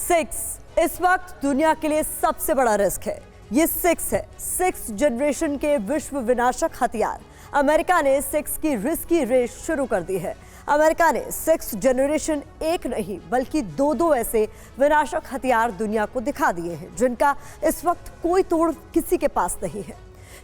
Six इस वक्त दुनिया के लिए सबसे बड़ा रिस्क है। ये सिक्स है, सिक्स जनरेशन के विश्व विनाशक हथियार। अमेरिका ने सिक्स की रिस्की रेस शुरू कर दी है। अमेरिका ने सिक्स जनरेशन एक नहीं बल्कि दो ऐसे विनाशक हथियार दुनिया को दिखा दिए हैं जिनका इस वक्त कोई तोड़ किसी के पास नहीं है।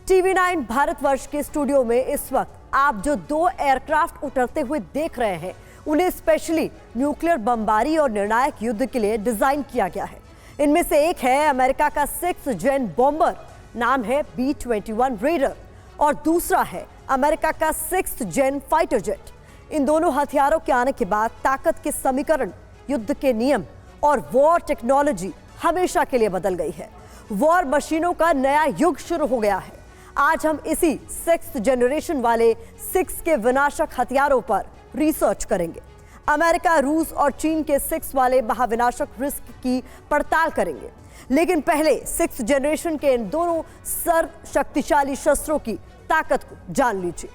TV9 भारतवर्ष के स्टूडियो में इस वक्त आप जो दो एयरक्राफ्ट उतरते हुए देख रहे हैं उन्हें स्पेशली न्यूक्लियर बमबारी और निर्णायक युद्ध के लिए डिजाइन किया गया है। इनमें से एक है अमेरिका का 6th जेन बॉम्बर, नाम है B-21 रेडर, और दूसरा है अमेरिका का 6th जेन फाइटर जेट। इन दोनों हथियारों के आने के बाद ताकत के समीकरण, युद्ध के नियम और वॉर टेक्नोलॉजी हमेशा के लिए बदल गई है। वॉर मशीनों का नया युग शुरू हो गया है। आज हम इसी 6th जनरेशन वाले 6 के विनाशक हथियारों पर रिसर्च करेंगे। अमेरिका, रूस और चीन के 6 वाले महाविनाशक रिस्क की पड़ताल करेंगे। लेकिन पहले 6th जनरेशन के इन दोनों सर्वशक्तिशाली शस्त्रों की ताकत को जान लीजिए।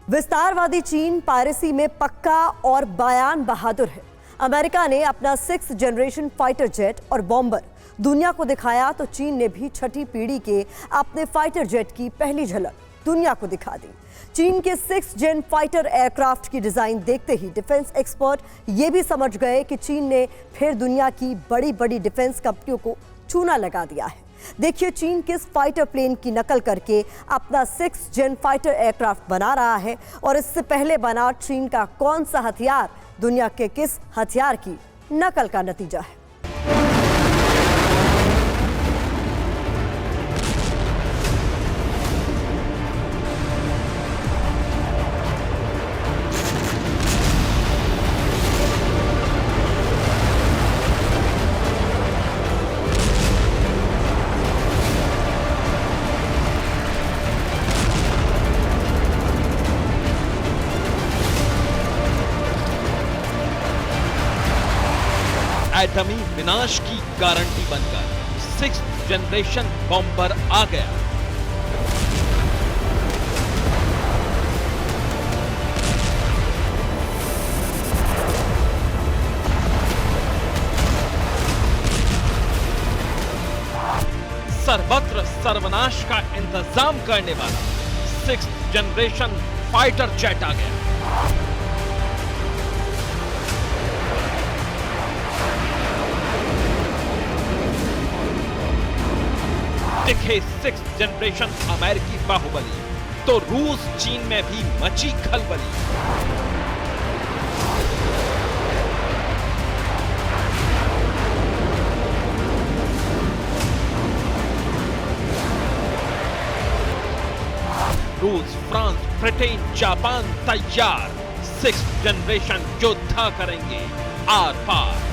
विस्तारवादी चीन पायरेसी में पक्का और बयान बहादुर है। अमेरिका ने अपना 6th जनरेशन फाइटर जेट और बॉम्बर दुनिया को दिखाया तो चीन ने भी छठी पीढ़ी के अपने फाइटर जेट की पहली झलक दुनिया को दिखा दी। चीन के 6th जेन फाइटर एयरक्राफ्ट की डिजाइन देखते ही डिफेंस एक्सपर्ट ये भी समझ गए कि चीन ने फिर दुनिया की बड़ी बड़ी डिफेंस कंपनियों को चूना लगा दिया है। देखिए चीन किस फाइटर प्लेन की नकल करके अपना 6th जेन फाइटर एयरक्राफ्ट बना रहा है और इससे पहले बना चीन का कौन सा हथियार दुनिया के किस हथियार की नकल का नतीजा है। एटमी विनाश की गारंटी बनकर 6th जनरेशन बॉम्बर आ गया। सर्वत्र सर्वनाश का इंतजाम करने वाला 6th जनरेशन फाइटर जेट आ गया। दिखे 6th जनरेशन अमेरिकी बाहुबली तो रूस चीन में भी मची खलबली। रूस, फ्रांस, ब्रिटेन, जापान तैयार। 6th जनरेशन योद्धा करेंगे आर पार।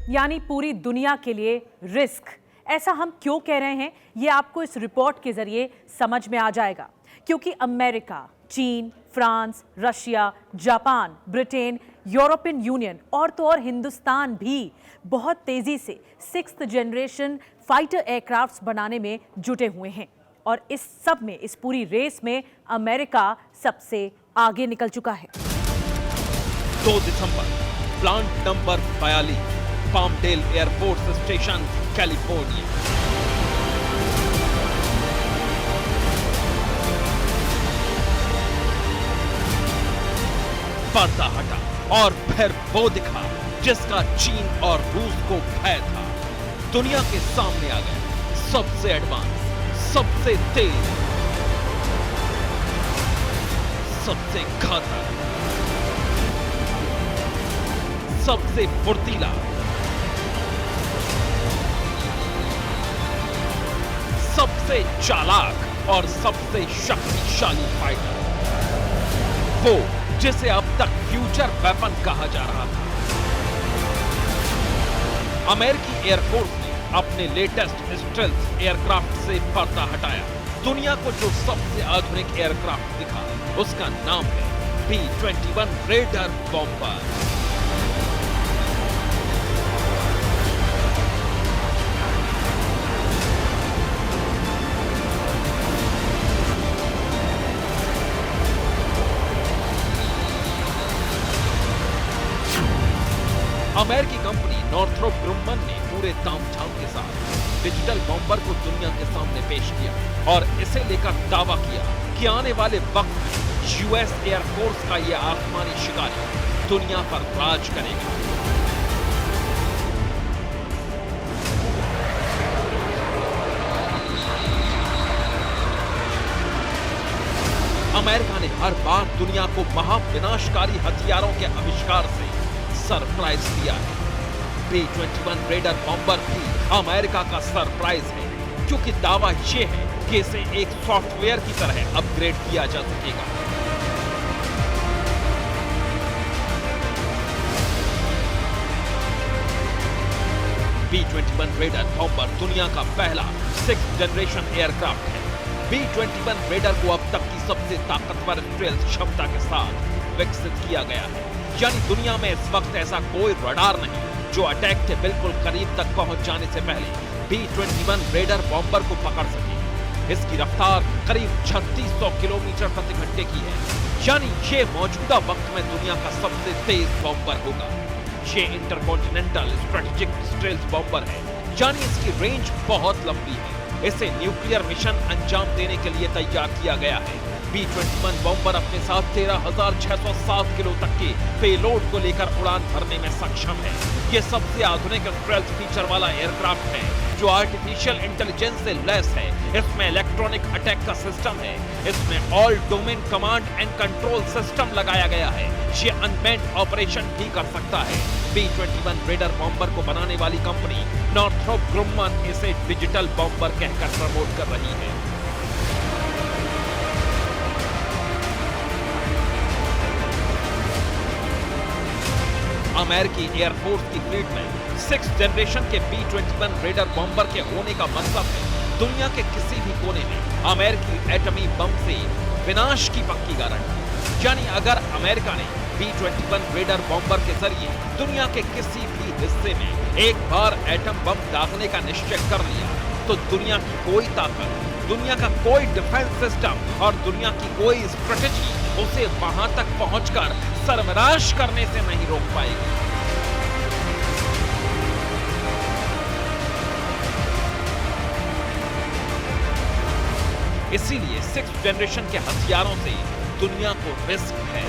यानी पूरी दुनिया के लिए रिस्क। ऐसा हम क्यों कह रहे हैं ये आपको इस रिपोर्ट के जरिए समझ में आ जाएगा, क्योंकि अमेरिका, चीन, France, Russia, Japan, Britain, European union और तो और हिंदुस्तान भी बहुत तेजी से 6th जनरेशन फाइटर एयरक्राफ्ट्स बनाने में जुटे हुए हैं। और इस सब में, इस पूरी रेस में अमेरिका सबसे आगे निकल चुका है। 2 दिसंबर plant number 42 Palmdale air force station, California. पर्दा हटा और फिर वो दिखा जिसका चीन और रूस को भय था। दुनिया के सामने आ गया सबसे एडवांस, सबसे तेज, सबसे घातक, सबसे फुर्तीला, सबसे चालाक और सबसे शक्तिशाली फाइटर, वो जिसे अब तक फ्यूचर वेपन कहा जा रहा था। अमेरिकी एयरफोर्स ने अपने लेटेस्ट स्टेल्थ एयरक्राफ्ट से पर्दा हटाया। दुनिया को जो सबसे आधुनिक एयरक्राफ्ट दिखा उसका नाम है B-21 रेडर बॉम्बर। अमेरिकी कंपनी नॉर्थरोप ग्रुमन ने पूरे तामझाम के साथ डिजिटल बॉम्बर को दुनिया के सामने पेश किया और इसे लेकर दावा किया कि आने वाले वक्त में यूएस एयरफोर्स का यह आसमानी शिकारी दुनिया पर राज करेगा। अमेरिका ने हर बार दुनिया को महाविनाशकारी हथियारों के आविष्कार से सरप्राइज दिया है। B-21 रेडर बॉम्बर भी अमेरिका का सरप्राइज है, क्योंकि दावा यह है कि इसे एक सॉफ्टवेयर की तरह अपग्रेड किया जा सकेगा। B-21 रेडर बॉम्बर दुनिया का पहला 6th जनरेशन एयरक्राफ्ट है। B-21 रेडर को अब तक की सबसे ताकतवर स्टेल्थ क्षमता के साथ विकसित किया गया है, यानी दुनिया में इस वक्त ऐसा कोई रडार नहीं जो अटैक के बिल्कुल करीब तक पहुंच जाने से पहले B-21 रेडर बॉम्बर को पकड़ सके। इसकी रफ्तार करीब 3600 किलोमीटर प्रति घंटे की है, यानी ये मौजूदा वक्त में दुनिया का सबसे तेज बॉम्बर होगा। ये इंटरकॉन्टिनेंटल स्ट्रेटेजिक स्टेल्थ बॉम्बर है, यानी इसकी रेंज बहुत लंबी है। इसे न्यूक्लियर मिशन अंजाम देने के लिए तैयार किया गया है। B-21 बॉम्बर अपने साथ 13,607 किलो तक के पेलोड को लेकर उड़ान भरने में सक्षम है। ये सबसे आधुनिक स्टेल्थ फीचर वाला एयरक्राफ्ट है जो आर्टिफिशियल इंटेलिजेंस से लैस है। इसमें इलेक्ट्रॉनिक अटैक का सिस्टम है। इसमें all domain command and control system लगाया गया है। ये अनमैन्ड ऑपरेशन भी कर सकता है। B-21 रेडर बॉम्बर को बनाने वाली कंपनी नॉर्थरोप ग्रुमन इसे डिजिटल बॉम्बर कहकर प्रमोट कर रही है। अमेरिकी एयरफोर्स की फ्लीट में 6th जनरेशन के B-21 रेडर बॉम्बर के होने का मतलब है दुनिया के किसी भी कोने में अमेरिकी एटमी बम से विनाश की पक्की गारंटी। यानी अगर अमेरिका ने B-21 रेडर बॉम्बर के जरिए दुनिया के किसी भी हिस्से में एक बार एटम बम दागने का निश्चय कर लिया तो दुनिया की कोई ताकत, दुनिया का कोई डिफेंस सिस्टम और दुनिया की कोई स्ट्रेटेजी उसे वहां तक पहुंचकर सर्वनाश करने से नहीं रोक पाएगी। इसीलिए 6th जनरेशन के हथियारों से दुनिया को रिस्क है।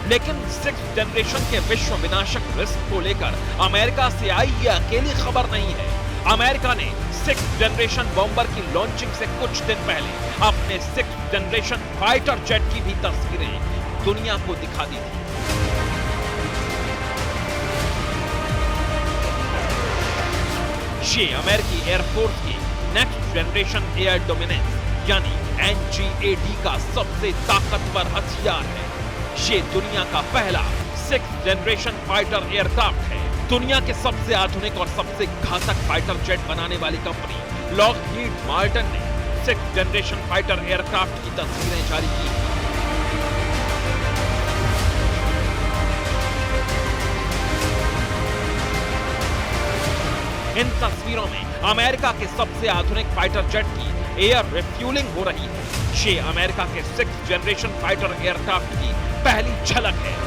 लेकिन 6th जनरेशन के विश्व विनाशक रिस्क को लेकर अमेरिका से आई ये अकेली खबर नहीं है। अमेरिका ने 6th जनरेशन बॉम्बर की लॉन्चिंग से कुछ दिन पहले अपने 6th जनरेशन फाइटर जेट की भी तस्वीरें दुनिया को दिखा दी थी। ये अमेरिकी एयरफोर्स की नेक्स्ट जनरेशन एयर डोमिनेंस यानी NGAD का सबसे ताकतवर हथियार है। ये दुनिया का पहला 6th जनरेशन फाइटर एयरक्राफ्ट है। दुनिया के सबसे आधुनिक और सबसे घातक फाइटर जेट बनाने वाली कंपनी लॉकहीड मार्टिन ने 6th जनरेशन फाइटर एयरक्राफ्ट की तस्वीरें जारी की। इन तस्वीरों में अमेरिका के सबसे आधुनिक फाइटर जेट की एयर रिफ्यूलिंग हो रही है। ये अमेरिका के 6th जनरेशन फाइटर एयरक्राफ्ट की पहली झलक है।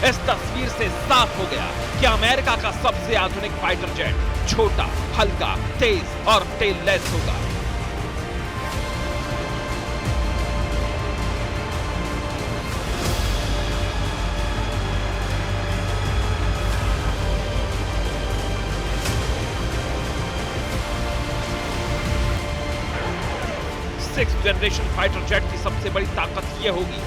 इस तस्वीर से साफ हो गया कि अमेरिका का सबसे आधुनिक फाइटर जेट छोटा, हल्का, तेज और टेललेस होगा। सिक्स्थ जनरेशन फाइटर जेट की सबसे बड़ी ताकत यह होगी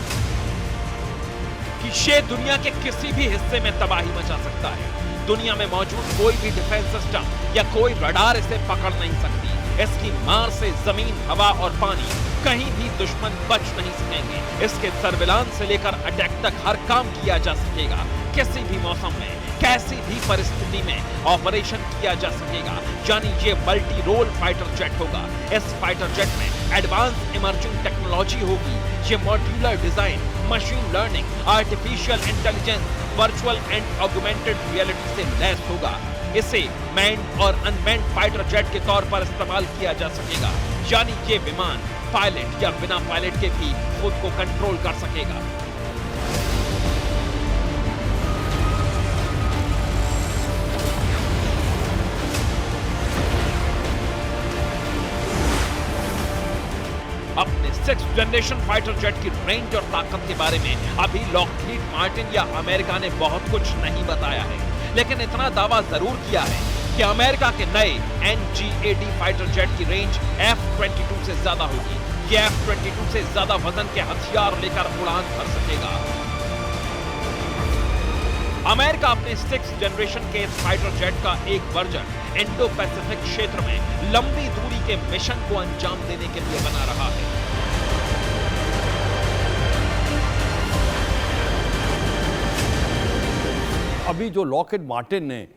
कि ये दुनिया के किसी भी हिस्से में तबाही मचा सकता है। दुनिया में मौजूद कोई भी डिफेंस सिस्टम या कोई रडार इसे पकड़ नहीं सकती। इसकी मार से जमीन, हवा और पानी कहीं भी दुश्मन बच नहीं सकेंगे। इसके सर्विलांस से लेकर अटैक तक हर काम किया जा सकेगा। किसी भी मौसम में, कैसी भी परिस्थिति में ऑपरेशन किया जा सकेगा। यानी ये मल्टी रोल फाइटर जेट होगा। इस फाइटर जेट में एडवांस इमर्जिंग टेक्नोलॉजी होगी। ये modular design, machine learning, artificial intelligence, virtual and augmented reality से लैस होगा। इसे मैन्ड और अनमैन्ड फाइटर जेट के तौर पर इस्तेमाल किया जा सकेगा। यानी ये विमान पायलट या बिना पायलट के भी खुद को कंट्रोल कर सकेगा। अपने 6th जनरेशन फाइटर जेट की रेंज और ताकत के बारे में अभी लॉकहीड मार्टिन या अमेरिका ने बहुत कुछ नहीं बताया है, लेकिन इतना दावा जरूर किया है कि अमेरिका के नए NGAD फाइटर जेट की रेंज F-22 से ज्यादा होगी। ये F-22 से ज्यादा वजन के हथियार लेकर उड़ान भर सकेगा। अमेरिका अपने 6th जनरेशन के इस फाइटर जेट का एक वर्जन इंडो पैसिफिक क्षेत्र में लंबी दूरी के मिशन को अंजाम देने के लिए बना रहा है। अभी जो लॉकहीड मार्टिन ने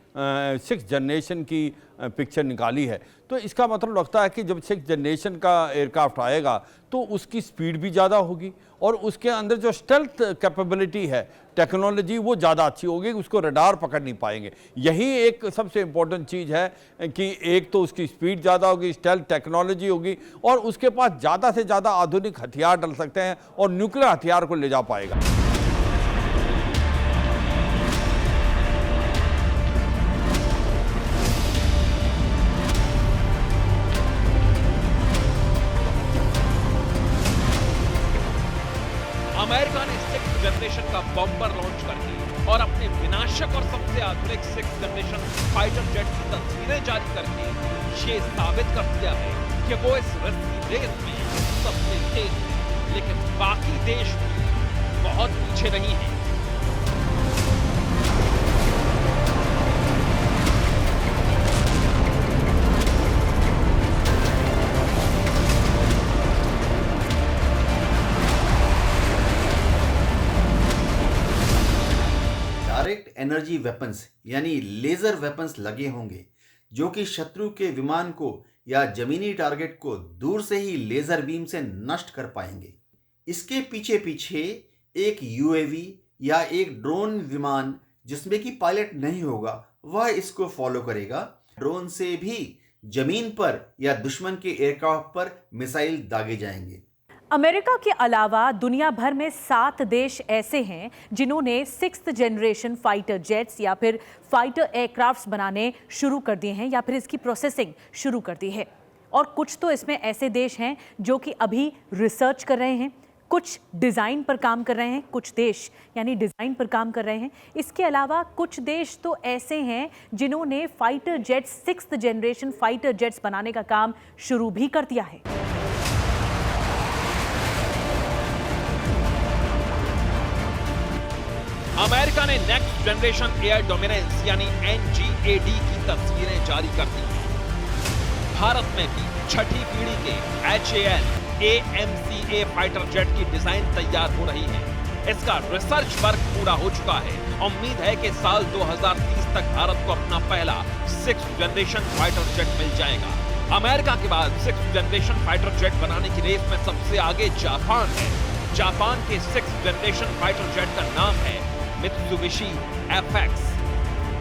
6th जनरेशन की पिक्चर निकाली है, तो इसका मतलब लगता है कि जब 6th जनरेशन का एयरक्राफ्ट आएगा तो उसकी स्पीड भी ज़्यादा होगी और उसके अंदर जो स्टेल्थ कैपेबिलिटी है, टेक्नोलॉजी, वो ज़्यादा अच्छी होगी, उसको रडार पकड़ नहीं पाएंगे। यही एक सबसे इम्पोर्टेंट चीज़ है कि एक तो उसकी स्पीड ज़्यादा होगी, स्टेल्थ टेक्नोलॉजी होगी और उसके पास ज़्यादा से ज़्यादा आधुनिक हथियार डल सकते हैं और न्यूक्लियर हथियार को ले जा पाएगा। अमेरिका ने 6th जनरेशन का बॉम्बर लॉन्च करके और अपने विनाशक और सबसे आधुनिक 6th जनरेशन फाइटर जेट की तस्वीरें जारी करके ये साबित कर दिया है कि वो इस रेस में सबसे तेज है, लेकिन बाकी देश भी बहुत पीछे नहीं है। डायरेक्ट एनर्जी वेपन्स यानी लेजर वेपन्स लगे होंगे जो कि शत्रु के विमान को या जमीनी टारगेट को दूर से ही लेजर बीम से नष्ट कर पाएंगे। इसके पीछे पीछे एक यूएवी या एक ड्रोन विमान जिसमें कि पायलट नहीं होगा, वह इसको फॉलो करेगा। ड्रोन से भी जमीन पर या दुश्मन के एयरक्राफ्ट पर मिसाइल दागे जाएंगे। अमेरिका के अलावा दुनिया भर में 7 देश ऐसे हैं जिन्होंने 6th जनरेशन फाइटर जेट्स या फिर फाइटर एयरक्राफ्ट्स बनाने शुरू कर दिए हैं या फिर इसकी प्रोसेसिंग शुरू कर दी है। और कुछ तो इसमें ऐसे देश हैं जो कि अभी रिसर्च कर रहे हैं, कुछ डिज़ाइन पर काम कर रहे हैं, कुछ देश यानी डिज़ाइन पर काम कर रहे हैं। इसके अलावा कुछ देश तो ऐसे हैं जिन्होंने fighter jets 6th generation fighter jets बनाने का काम शुरू भी कर दिया है। अमेरिका ने नेक्स्ट जनरेशन एयर डोमिनेंस यानी NGAD की तस्वीरें जारी कर दी हैं। भारत में भी छठी पीढ़ी के HAL AMCA फाइटर जेट की डिजाइन तैयार हो रही है। इसका रिसर्च वर्क पूरा हो चुका है। उम्मीद है कि साल 2030 तक भारत को अपना पहला 6th जनरेशन फाइटर जेट मिल जाएगा। अमेरिका के बाद 6th जनरेशन फाइटर जेट बनाने की रेस में सबसे आगे जापान है। जापान के 6th जनरेशन फाइटर जेट का नाम है मित्सुबिशी FX।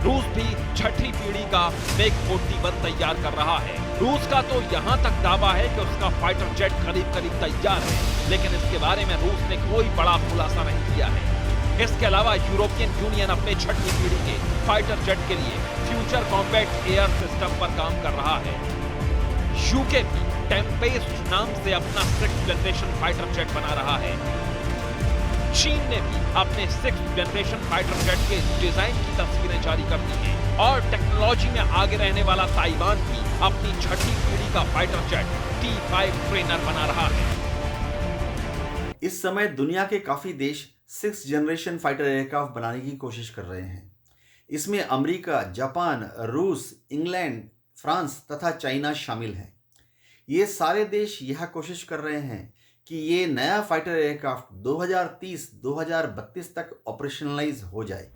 रूस भी छठी पीढ़ी का MiG-41 तैयार कर रहा है। रूस का तो यहां तक दावा है कि उसका फाइटर जेट करीब तैयार है, लेकिन इसके बारे में रूस ने कोई बड़ा खुलासा नहीं किया है। इसके अलावा यूरोपियन यूनियन अपने छठी पीढ़ी के फाइटर जेट के लिए फ्यूचर कॉम्बैट एयर सिस्टम पर काम कर रहा है। यूके भी टेम्पेस्ट नाम से अपना 6th जनरेशन फाइटर जेट बना रहा है। चीन ने भी अपने 6th जनरेशन फाइटर जेट के डिजाइन की तस्वीरें जारी कर दी हैं और टेक्नोलॉजी में आगे रहने वाला ताइवान भी अपनी छठी पीढ़ी का फाइटर जेट T5 ट्रेनर बना रहा है। इस समय दुनिया के काफी देश 6th जनरेशन फाइटर एयरक्राफ्ट बनाने की कोशिश कर रहे हैं। इसमें अमेरिका, जापान, रूस, इंग्लैंड, फ्रांस तथा चाइना शामिल हैं। ये सारे देश यह कोशिश कर रहे हैं कि ये नया फाइटर एयरक्राफ्ट 2030-2032 तक ऑपरेशनलाइज हो जाए।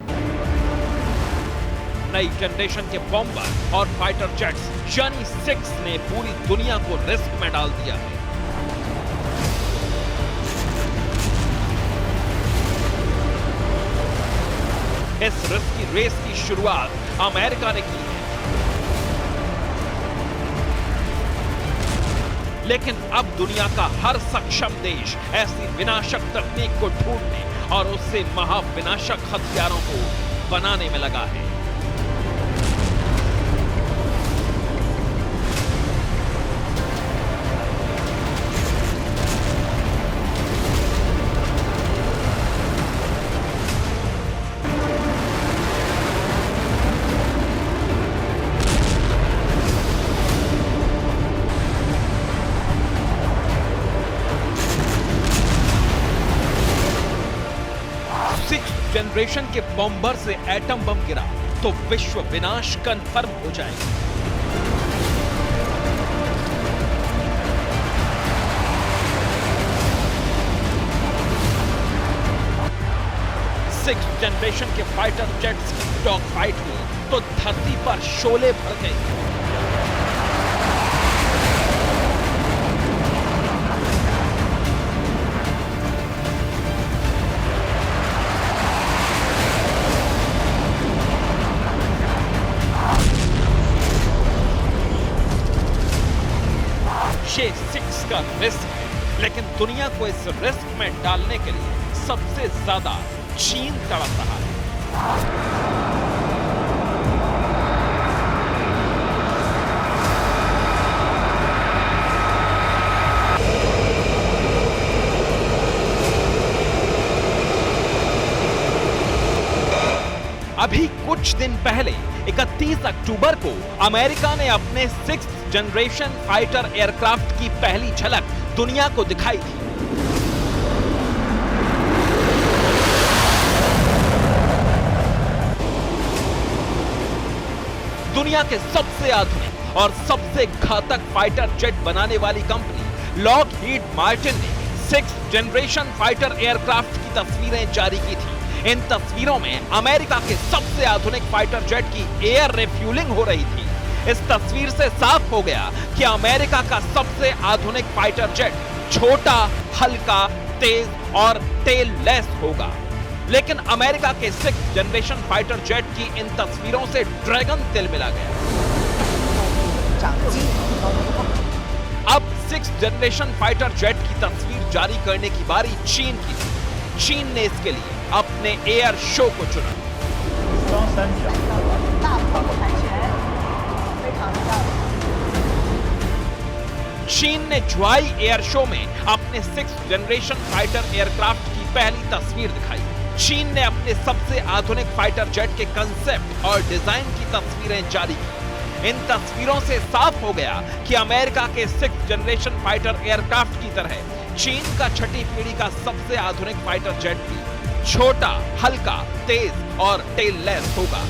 नई जनरेशन के बॉम्बर और फाइटर जेट्स यानी 6 ने पूरी दुनिया को रिस्क में डाल दिया है। इस रिस्की रेस की शुरुआत अमेरिका ने की है। लेकिन अब दुनिया का हर सक्षम देश ऐसी विनाशक तकनीक को ढूंढने और उससे महाविनाशक हथियारों को बनाने में लगा है। जनरेशन के बॉम्बर से एटम बम गिरा तो विश्व विनाश कंफर्म हो जाएगा। सिक्स जनरेशन के फाइटर जेट्स की डॉग फाइट हुई तो धरती पर शोले भर गए। ये सिक्स का रिस्क है, लेकिन दुनिया को इस रिस्क में डालने के लिए सबसे ज्यादा चीन तड़प रहा है। अभी कुछ दिन पहले 31 अक्टूबर को अमेरिका ने अपने 6th जनरेशन फाइटर एयरक्राफ्ट की पहली झलक दुनिया को दिखाई थी। दुनिया के सबसे आधुनिक और सबसे घातक फाइटर जेट बनाने वाली कंपनी लॉकहीड मार्टिन ने 6th जनरेशन फाइटर एयरक्राफ्ट की तस्वीरें जारी की थी। इन तस्वीरों में अमेरिका के सबसे आधुनिक फाइटर जेट की एयर रिफ्यूलिंग हो रही थी। इस तस्वीर से साफ हो गया कि अमेरिका का सबसे आधुनिक फाइटर जेट छोटा, हल्का, तेज और टेल लेस होगा। लेकिन अमेरिका के 6th जनरेशन फाइटर जेट की इन तस्वीरों से ड्रैगन तेल मिला गया। अब 6th जनरेशन फाइटर जेट की तस्वीर जारी करने की बारी चीन की थी। चीन ने इसके लिए अपने एयर शो को चुना। चीन ने जुआई एयर शो में अपने 6th जनरेशन फाइटर एयरक्राफ्ट की पहली तस्वीर दिखाई। चीन ने अपने सबसे आधुनिक फाइटर जेट के कंसेप्ट और डिजाइन की तस्वीरें जारी की। इन तस्वीरों से साफ हो गया कि अमेरिका के 6th जनरेशन फाइटर एयरक्राफ्ट की तरह चीन का छठी पीढ़ी का सबसे आधुनिक फाइटर जेट भी छोटा, हल्का, तेज और टेल लेस होगा।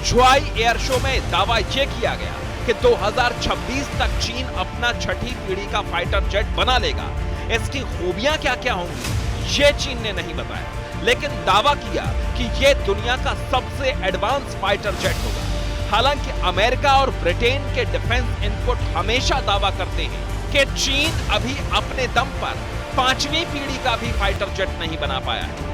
जुआई एयर शो में दावा यह किया गया कि 2026 तक चीन अपना छठी पीढ़ी का फाइटर जेट बना लेगा। इसकी खूबियां क्या-क्या होंगी ये चीन ने नहीं बताया, लेकिन दावा किया कि यह दुनिया का सबसे एडवांस फाइटर जेट होगा। हालांकि अमेरिका और ब्रिटेन के डिफेंस इनपुट हमेशा दावा करते हैं कि चीन अभी अपने दम पर 5वीं पीढ़ी का भी फाइटर जेट नहीं बना पाया है।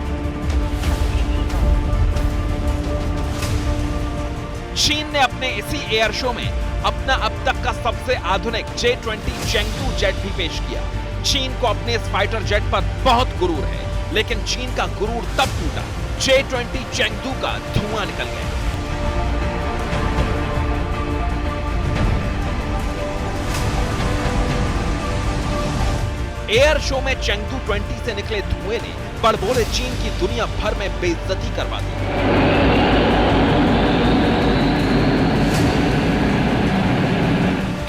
चीन ने अपने इसी एयर शो में अपना अब तक का सबसे आधुनिक J-20 चेंगडू जेट भी पेश किया। चीन को अपने इस फाइटर जेट पर बहुत गुरूर है, लेकिन चीन का गुरूर तब टूटा J-20 चेंगडू का धुआं निकल गया। एयर शो में चेंगडू 20 से निकले धुएं ने बड़बोले चीन की दुनिया भर में बेइज्जती करवा दी।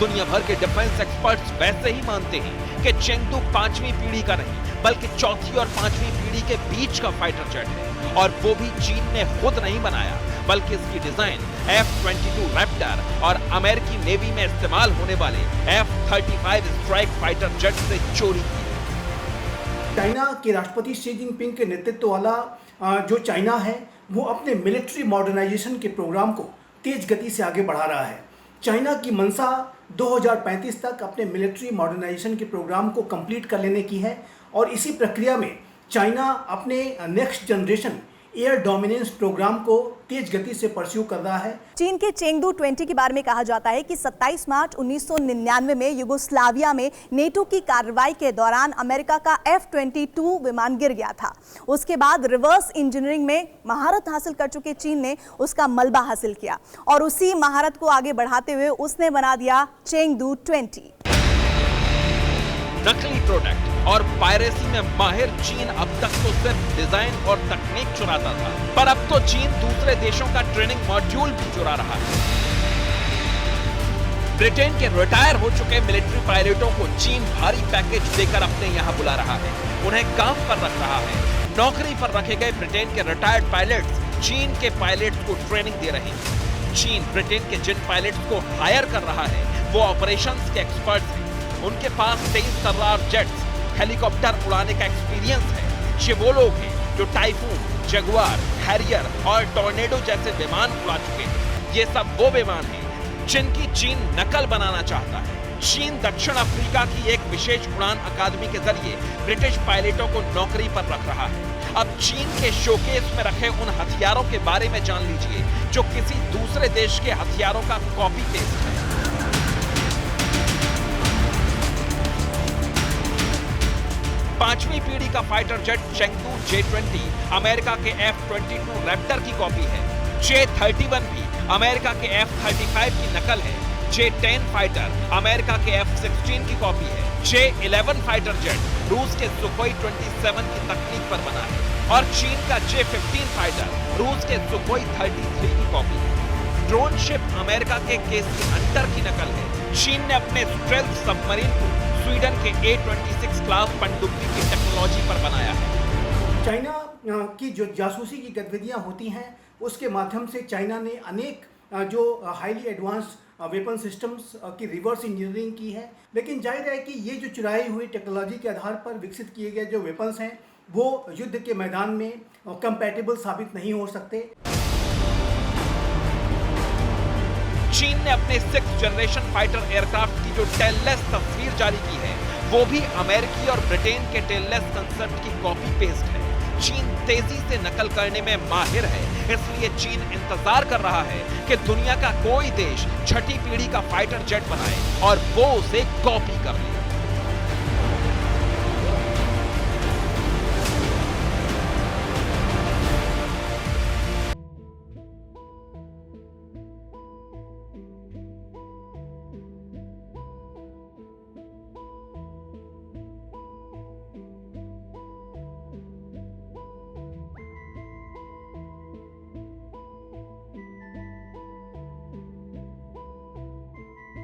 दुनिया भर के डिफेंस एक्सपर्ट्स वैसे ही मानते हैं कि चेंगडू 5वीं पीढ़ी का नहीं बल्कि चौथी और 5वीं पीढ़ी के बीच का फाइटर जेट है, और वो भी चीन ने खुद नहीं बनाया बल्कि इसकी डिजाइन F-22 रैप्टर और अमेरिकी नेवी में इस्तेमाल होने वाले F-35 स्ट्राइक फाइटर जेट से चोरी की। चाइना के राष्ट्रपति शी जिनपिंग के नेतृत्व वाला जो चाइना है वो अपने मिलिट्री मॉडर्नाइजेशन के प्रोग्राम को तेज गति से आगे बढ़ा रहा है। चाइना की मंशा 2035 तक अपने मिलिट्री मॉडर्नाइजेशन के प्रोग्राम को कंप्लीट कर लेने की है, और इसी प्रक्रिया में चाइना अपने next generation air dominance programme को तेज गति से परस्यू कर रहा है। चीन के चेंगडू 20 के बारे में कहा जाता है कि 27 मार्च 1999 में युगोस्लाविया में नेटो की कार्रवाई के दौरान अमेरिका का F-22 विमान गिर गया था। उसके बाद रिवर्स इंजीनियरिंग में महारत हासिल कर चुके चीन ने उसका मलबा हासिल किया और उसी महारत को आगे बढ़ाते हुए उसने बना दिया चेंगडू 20। नकली प्रोडक्ट और पायरेसी में माहिर चीन अब तक तो सिर्फ डिजाइन और तकनीक चुराता था, पर अब तो चीन दूसरे देशों का ट्रेनिंग मॉड्यूल भी चुरा रहा है। ब्रिटेन के रिटायर हो चुके मिलिट्री पायलटों को चीन भारी पैकेज देकर अपने यहां बुला रहा है, उन्हें काम पर रख रहा है। नौकरी पर रखे गए ब्रिटेन के रिटायर्ड पायलट्स चीन के पायलट्स को ट्रेनिंग दे रहे हैं। चीन ब्रिटेन के जिन पायलट्स को हायर कर रहा है वो ऑपरेशंस के एक्सपर्ट्स हैं। उनके पास 23 तर्रार जेट्स, हेलीकॉप्टर उड़ाने का एक्सपीरियंस है। ये वो लोग हैं जो टाइफून, जगुआर, हैरियर और टॉर्नेडो जैसे विमान उड़ा चुके हैं। ये सब वो विमान हैं जिनकी चीन नकल बनाना चाहता है। चीन दक्षिण अफ्रीका की एक विशेष उड़ान अकादमी के जरिए ब्रिटिश पायलटों को नौकरी पर रख रहा है। अब चीन के शोकेस में रखे उन हथियारों के बारे में जान लीजिए जो किसी दूसरे देश के हथियारों का कॉपी पेस्ट है। 5वीं पीढ़ी का fighter jet Chengdu J-20 America के F-22 रैप्टर की कॉपी है। J-31 भी अमेरिका के F-35 की नकल है। J-10 फाइटर अमेरिका के F-16 की कॉपी है। J-11 फाइटर जेट रूस के सुखोई 27 की तकनीक पर बना है और चीन का J-15 फाइटर रूस के सुखोई 33 की कॉपी है। ड्रोन शिप अमेरिका के KC हंटर की नकल है। चीन ने अपने स्टेल्थ सबमरीन को स्वीडन के A-26 क्लास पनडुब्बी की टेक्नोलॉजी पर बनाया है। चाइना की जो जासूसी की गतिविधियां होती हैं उसके माध्यम से चाइना ने अनेक जो हाईली एडवांस वेपन सिस्टम्स की रिवर्स इंजीनियरिंग की है, लेकिन जाहिर है कि ये जो चुराई हुई टेक्नोलॉजी के आधार पर विकसित किए गए जो वेपन्स हैं वो युद्ध के मैदान में कंपैटिबल साबित नहीं हो सकते। चीन ने अपने 6th जनरेशन फाइटर एयरक्राफ्ट की जो टेललेस तस्वीर जारी की है वो भी अमेरिकी और ब्रिटेन के टेललेस कंसेप्ट की कॉपी पेस्ट है। चीन तेजी से नकल करने में माहिर है, इसलिए चीन इंतजार कर रहा है कि दुनिया का कोई देश छठी पीढ़ी का फाइटर जेट बनाए और वो उसे कॉपी कर ले।